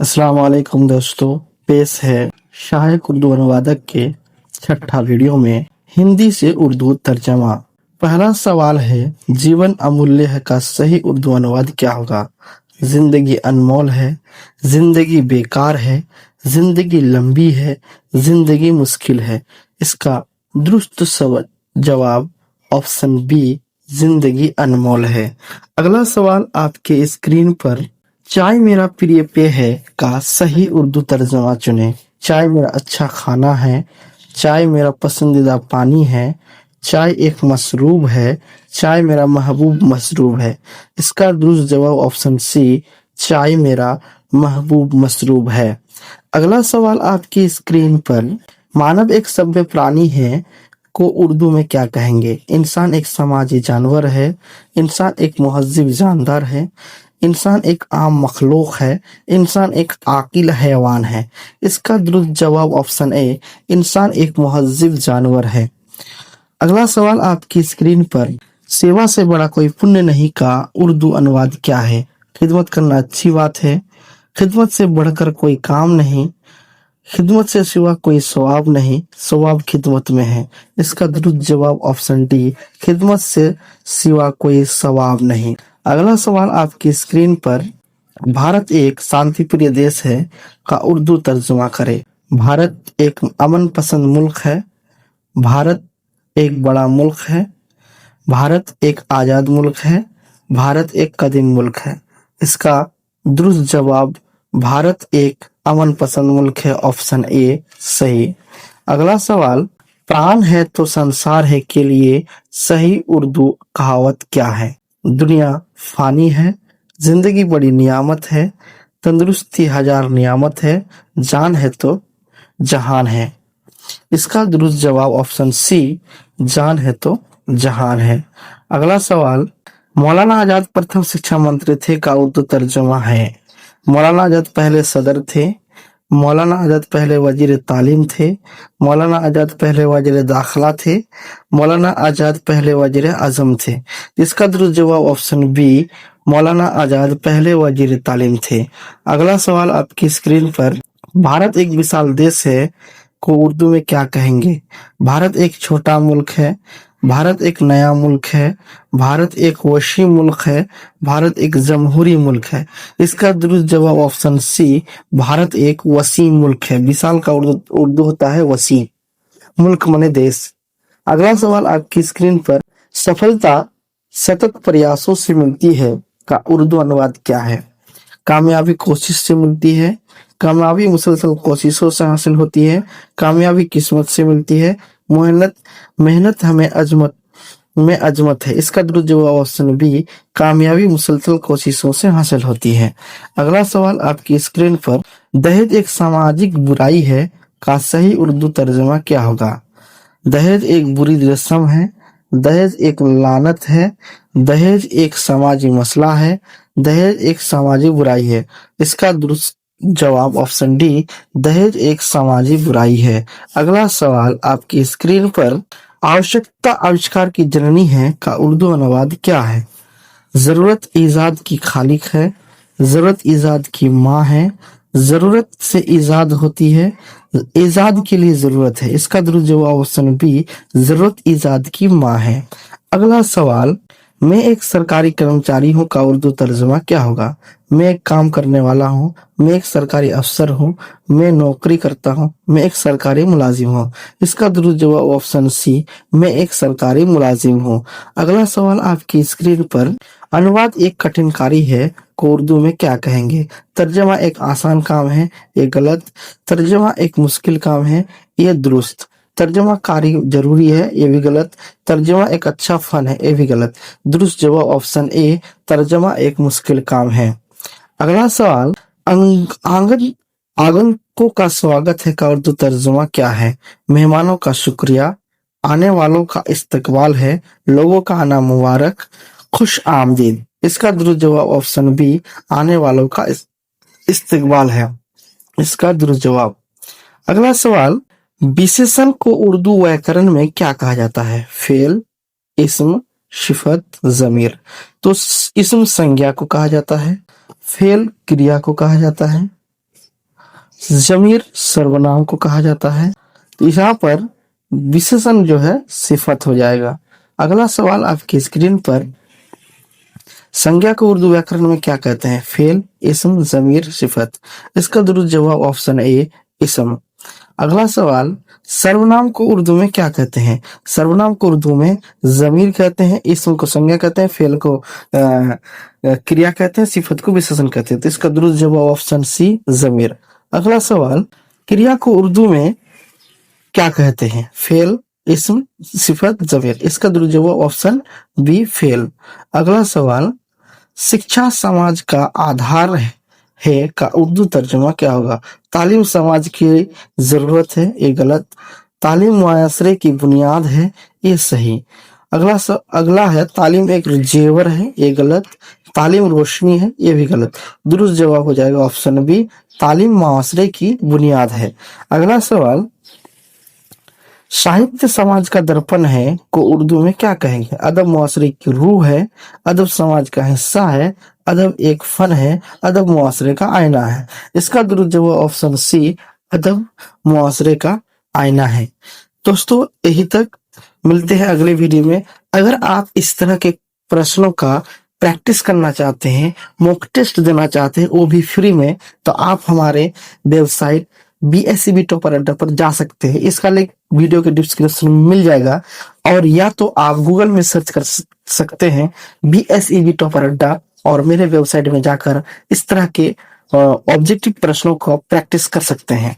अस्सलाम वालेकुम दोस्तों। पेश है सहायक उर्दू अनुवादक के छठा वीडियो में हिंदी से उर्दू तर्जमा। पहला सवाल है, जीवन अमूल्य है का सही उर्दू अनुवाद क्या होगा? जिंदगी अनमोल है, जिंदगी बेकार है, जिंदगी लंबी है, जिंदगी मुश्किल है। इसका दुरुस्त जवाब ऑप्शन बी, जिंदगी अनमोल है। अगला सवाल आपके स्क्रीन पर, चाय मेरा प्रिय पेय है का सही उर्दू तर्जुमा चुनें। चाय मेरा अच्छा खाना है, चाय मेरा पसंदीदा पानी है, चाय एक मशरूब है, चाय मेरा महबूब मशरूब है। इसका दुरुस्त जवाब ऑप्शन सी, चाय मेरा महबूब मशरूब है। अगला सवाल आपकी स्क्रीन पर, मानव एक सभ्य प्राणी है को उर्दू में क्या कहेंगे? इंसान एक समाजी जानवर है, इंसान एक मुहज्जिब जानदार है, इंसान एक आम मखलूक है, इंसान एक आकिल हैवान है। इसका दुरुस्त जवाब ऑप्शन ए, इंसान एक मुहज्जिब जानवर है। अगला सवाल आपकी स्क्रीन पर, सेवा से बड़ा कोई पुण्य नहीं का उर्दू अनुवाद क्या है? खिदमत करना अच्छी बात है, खिदमत से बढ़कर कोई काम नहीं, खिदमत से सिवा कोई सवाब नहीं, सवाब खिदमत में है। इसका दुरुस्त जवाब ऑप्शन डी, खिदमत से सिवा कोई सवाब नहीं। अगला सवाल आपकी स्क्रीन पर, भारत एक शांतिप्रिय देश है का उर्दू तर्जुमा करें। भारत एक अमन पसंद मुल्क है, भारत एक बड़ा मुल्क है, भारत एक आजाद मुल्क है, भारत एक कदीम मुल्क है। इसका दुरुस्त जवाब भारत एक अमन पसंद मुल्क है, ऑप्शन ए सही। अगला सवाल, प्राण है तो संसार है के लिए सही उर्दू कहावत क्या है? दुनिया फानी है, जिंदगी बड़ी नियामत है, तंदुरुस्ती हजार नियामत है, जान है तो जहान है। इसका दुरुस्त जवाब ऑप्शन सी, जान है तो जहान है। अगला सवाल, मौलाना आजाद प्रथम शिक्षा मंत्री थे का उर्दू तर्जुमा है। मौलाना आजाद पहले सदर थे, मौलाना आजाद पहले वजीर तालीम थे, मौलाना आजाद पहले वजीर दाखिला थे, मौलाना आजाद पहले वजीर आजम थे। इसका दुरुस्त जवाब ऑप्शन बी, मौलाना आजाद पहले वजीर तालीम थे। अगला सवाल आपकी स्क्रीन पर, भारत एक विशाल देश है को उर्दू में क्या कहेंगे? भारत एक छोटा मुल्क है, भारत एक नया मुल्क है, भारत एक वसी मुल्क है, भारत एक जमहूरी मुल्क है। इसका दुरुस्त जवाब ऑप्शन सी, भारत एक वसी मुल्क है। विशाल का उर्दू होता है वसी, मुल्क माने देश। अगला सवाल आपकी स्क्रीन पर, सफलता सतत प्रयासों से मिलती है का उर्दू अनुवाद क्या है? कामयाबी कोशिश से मिलती है, कामयाबी मुसलसल कोशिशों से हासिल होती है, कामयाबी किस्मत से मिलती है, मेहनत मेहनत हमें अजमत है। इसका दुरुस्त जवाब ऑप्शन बी, कामयाबी मुसलसल कोशिशों से हासिल होती है। अगला सवाल आपकी स्क्रीन पर, दहेज एक सामाजिक बुराई है का सही उर्दू तर्जुमा क्या होगा? दहेज एक बुरी रस्म है, दहेज एक लानत है, दहेज एक समाजी मसला है, दहेज एक सामाजिक बुराई है। इसका दुरुस्त जवाब ऑप्शन डी, दहेज एक सामाजिक बुराई है। अगला सवाल आपकी स्क्रीन पर, आवश्यकता आविष्कार की जननी है का उर्दू अनुवाद क्या है? जरूरत ईजाद की खालिक है, जरूरत ईजाद की माँ है, जरूरत से ईजाद होती है, ईजाद के लिए जरूरत है। इसका दुरुस्त जवाब ऑप्शन बी, जरूरत ईजाद की माँ है। अगला सवाल, मैं एक सरकारी कर्मचारी हूँ का उर्दू तर्जुमा क्या होगा? मैं एक काम करने वाला हूँ, मैं एक सरकारी अफसर हूँ, मैं नौकरी करता हूँ, मैं एक सरकारी मुलाजिम हूँ। इसका दुरुस्त जवाब ऑप्शन सी, मैं एक सरकारी मुलाजिम हूँ। अगला सवाल आपकी स्क्रीन पर, अनुवाद एक कठिन कार्य है को उर्दू में क्या कहेंगे? तर्जमा एक आसान काम है, ये गलत। तर्जमा एक मुश्किल काम है, ये दुरुस्त। तर्जमा कारी जरूरी है, ये भी गलत। तर्जमा एक अच्छा फन है, ये भी गलत। दुरुस्त जवाब ऑप्शन ए, तर्जमा एक मुश्किल काम है। अगला सवाल, आगंतुकों का स्वागत है का उर्दू तर्जुमा क्या है? मेहमानों का शुक्रिया, आने वालों का इस्तकबाल है, लोगों का आना मुबारक, खुश आमदीद। इसका दुरुस्त जवाब ऑप्शन बी, आने वालों का इस्तकबाल है। इसका दुरुस्त जवाब। अगला सवाल, विशेषण को उर्दू व्याकरण में क्या कहा जाता है? फेल, इस्म, सिफत, जमीर। तो इस्म संज्ञा को कहा जाता है, फेल क्रिया को कहा जाता है, जमीर सर्वनाम को कहा जाता है। तो यहाँ पर विशेषण जो है सिफत हो जाएगा। अगला सवाल आपकी स्क्रीन पर, संज्ञा को उर्दू व्याकरण में क्या कहते हैं? फेल, इस्म, जमीर, सिफत। इसका दुरुस्त जवाब ऑप्शन ए इस्म। अगला सवाल, सर्वनाम को उर्दू में क्या कहते हैं? सर्वनाम को उर्दू में जमीर कहते हैं, इस्म को संज्ञा कहते हैं, फेल को क्रिया कहते हैं, सिफत को विशेषण कहते हैं। तो इसका दुरुस्त जवाब ऑप्शन सी जमीर। अगला सवाल, क्रिया को उर्दू में क्या कहते हैं? फेल, इस्म, सिफत, जमीर। इसका दुरुस्त जवाब ऑप्शन बी फेल। अगला सवाल, शिक्षा समाज का आधार है का उर्दू तर्जुमा क्या होगा? तालीम समाज की जरूरत है, ये गलत। तालीम मुआशरे की बुनियाद है, ये सही। अगला है तालीम एक जेवर है, ये गलत। तालीम रोशनी है, ये भी गलत। दुरुस्त जवाब हो जाएगा ऑप्शन बी, तालीम मुआशरे की बुनियाद है। अगला सवाल, साहित्य समाज का दर्पण है को उर्दू में क्या कहेंगे? अदब मुआशरे की रूह है, अदब समाज का हिस्सा है, अदब एक फन है, अदब मुआशरे का आईना है। इसका दुरुस्त जवाब ऑप्शन सी अदब मुआशरे का आईना है। दोस्तों यही तक, मिलते हैं अगले वीडियो में। अगर आप इस तरह के प्रश्नों का प्रैक्टिस करना चाहते हैं, मॉक टेस्ट देना चाहते हैं वो भी फ्री में, तो आप हमारे वेबसाइट BSEB टॉपर अड्डा पर जा सकते हैं। इसका लिंक वीडियो के डिस्क्रिप्शन में मिल जाएगा, और या तो आप गूगल में सर्च कर सकते हैं BSEB टॉपर अड्डा, और मेरे वेबसाइट में जाकर इस तरह के ऑब्जेक्टिव प्रश्नों को प्रैक्टिस कर सकते हैं।